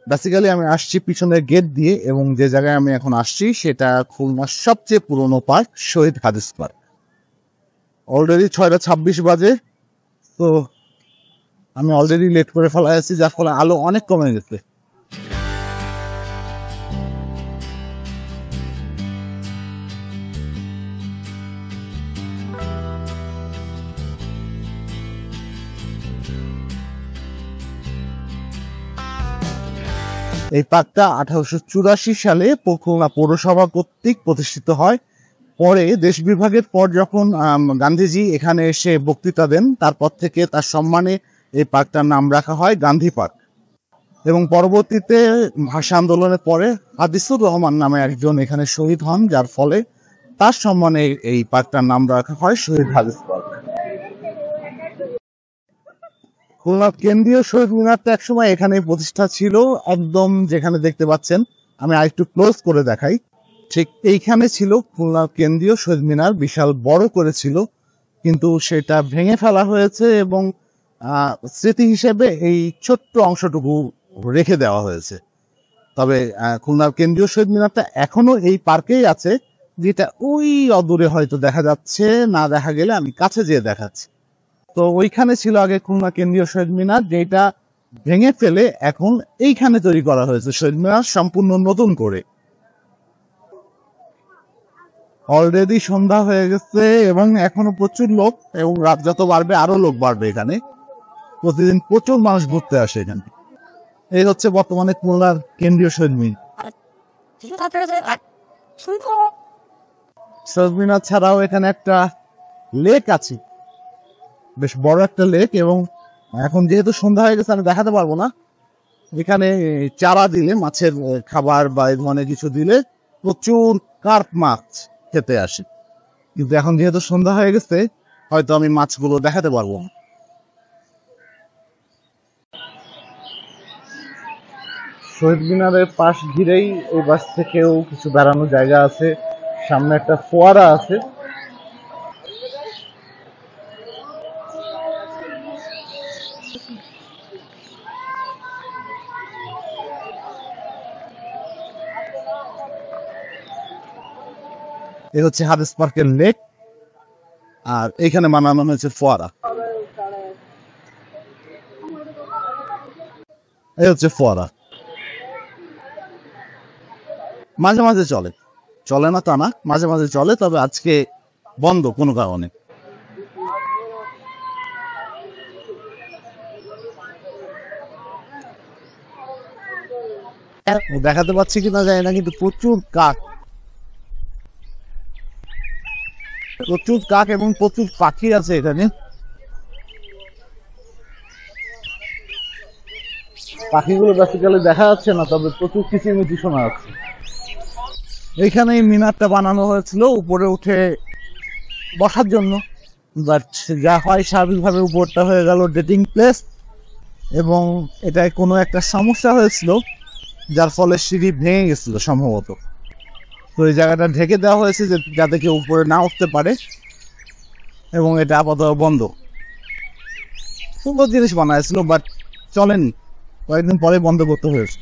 Basically আমি আসছি পিছনের গেট দিয়ে, এবং যে জায়গায় আমি এখন আসছি সেটা খুলনার সবচেয়ে পুরনো পার্ক, শহীদ হাদিস পার্ক। অলরেডি 6:26 বাজে, তো আমি অলরেডি লেট করে ফেলা আছি, যার ফলে আলো অনেক কমে গেছে। এই পার্কটা 1884 সালে খুলনা পৌরসভা কর্তৃক প্রতিষ্ঠিত হয়। পরে দেশ বিভাগের পর যখন গান্ধীজি এখানে এসে বক্তৃতা দেন, তারপর থেকে তার সম্মানে এই পার্কটার নাম রাখা হয় গান্ধী পার্ক। এবং পরবর্তীতে ভাষা আন্দোলনের পরে হাদিসুর রহমান নামে একজন এখানে শহীদ হন, যার ফলে তার সম্মানে এই পার্কটার নাম রাখা হয় শহীদ হাদিস পার্ক। খুলনা কেন্দ্রীয় শহীদ মিনারটা একসময় এখানে প্রতিষ্ঠা ছিল, একদম যেখানে দেখতে পাচ্ছেন। আমি আরেকটু ক্লোজ করে দেখাই। ঠিক এইখানে ছিল খুলনা কেন্দ্রীয় শহীদ মিনার, বিশাল বড় করেছিল, কিন্তু সেটা ভেঙে ফেলা হয়েছে এবং স্মৃতি হিসেবে এই ছোট্ট অংশটুকু রেখে দেওয়া হয়েছে। তবে খুলনার কেন্দ্রীয় শহীদ মিনারটা এখনো এই পার্কেই আছে, যেটা ওই অদূরে হয়তো দেখা যাচ্ছে, না দেখা গেলে আমি কাছে যেয়ে দেখাচ্ছি। তো ওইখানে ছিল আগে খুলনা কেন্দ্রীয় শহীদ মিনার, যেটা ভেঙে ফেলে এখন এইখানে তৈরি করা হয়েছে শহীদ মিনার সম্পূর্ণ নতুন করে। অলরেডি সন্ধ্যা হয়ে গেছে এবং এখনো প্রচুর লোক, এবং রাত যত বাড়বে আরো লোক বাড়বে। এখানে প্রতিদিন প্রচুর মানুষ ঘুরতে আসে এখানে। এই হচ্ছে বর্তমানে খুলনার কেন্দ্রীয় শহীদ মিনার। শহীদ মিনার ছাড়াও এখানে একটা লেক আছে, বেশ বড় একটা লেক, এবং এখন যেহেতু সন্ধ্যা হয়ে গেছে আমি দেখাতে পারবো না। এখানে চারা দিলে, মাছের খাবার বা এই ধরনের কিছু দিলে প্রচুর কার্প মাছ খেতে আসে, কিন্তু এখন যেহেতু সন্ধ্যা হয়ে গেছে হয়তো আমি মাছগুলো দেখাতে পারবো না। শহীদ মিনারের পাশ ঘিরেই এই পাশ থেকেও কিছু বেড়ানোর জায়গা আছে, সামনে একটা ফোয়ারা আছে। এই হচ্ছে হাদিস পার্কের লেক, আর এখানে বানানো হয়েছে ফোয়ারা। এই হচ্ছে ফোয়ারা। মাঝে মাঝে চলে, চলে না তা না, মাঝে মাঝে চলে, তবে আজকে বন্ধ কোনো কারণে। দেখাতে পাচ্ছি কিনা যায় না, কিন্তু প্রচুর কাক, প্রচুর কাক এবং প্রচুর পাখি আছে এখানে। পাখিগুলো বেসিক্যালি দেখা যাচ্ছে না, তবে প্রচুর কিচিরমিচি শোনা যাচ্ছে। এইখানে মিনারটা বানানো হয়েছিল উপরে উঠে বসার জন্য, বাট যা হয় স্বাভাবিকভাবে উপরটা হয়ে গেল ডেটিং প্লেস, এবং এটায় কোনো একটা সমস্যা হয়েছিল যার ফলে সিঁড়ি ভেঙে গেছিল সম্ভবত। তো এই জায়গাটা ঢেকে দেওয়া হয়েছে যাতে কেউ উপরে না উঠতে পারে, এবং এটা আপাতত বন্ধ। সুন্দর জিনিস বানাইছিল, বাট চলেনি, কয়েকদিন পরে বন্ধ করতে হয়েছে।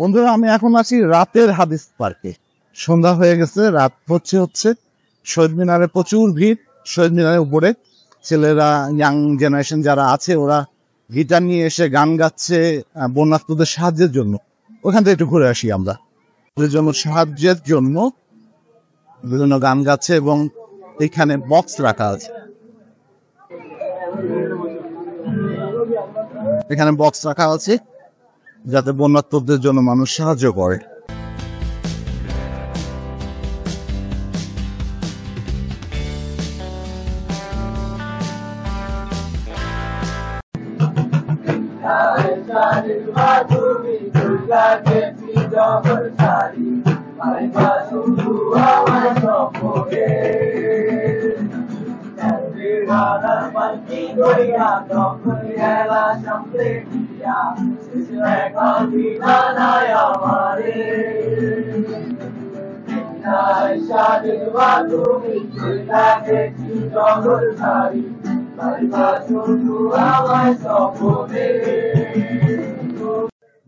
বন্ধুরা, আমি এখন আছি রাতের হাদিস পার্কে। সন্ধ্যা হয়ে গেছে, রাত হচ্ছে। শহীদ মিনারে প্রচুর ভিড়। শহীদ মিনারের উপরে ছেলেরা, ইয়াং জেনারেশন যারা আছে, ওরা গিটার নিয়ে এসে গান গাচ্ছে বন্যার্তদের সাহায্যের জন্য। ওখান থেকে একটু ঘুরে আসি আমরা। সাহায্যের জন্য বিভিন্ন গান গাচ্ছে, এবং এখানে বক্স রাখা আছে। এখানে বক্স রাখা আছে যাতে বন্যার্তদের জন্য মানুষ সাহায্য করে।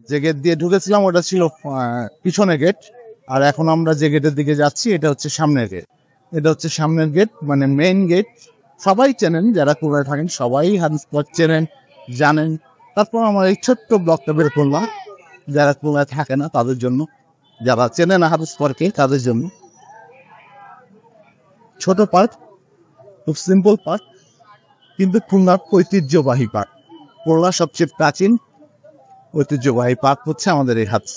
যে গেট দিয়ে ঢুকেছিলাম ওটা ছিল পিছনের গেট, আর এখন আমরা যে গেটের দিকে যাচ্ছি এটা হচ্ছে সামনের গেট। এটা হচ্ছে সামনের গেট, মানে মেইন গেট। সবাই চেনেন, যারা খুলনায় থাকেন সবাই হাদিস স্পট চেনেন, জানেন। তারপর আমার এই ছোট্ট ব্লগটা বের করলাম যারা খুলনায় থাকে না তাদের জন্য, যারা চেনে না হাদিস স্পটকে তাদের জন্য। ছোট পার্ক, খুব সিম্পল পার্ক, কিন্তু খুলনার ঐতিহ্যবাহী পার্ক। খুলনার সবচেয়ে প্রাচীন ঐতিহ্যবাহী পার্ক হচ্ছে আমাদের এই হাদিস।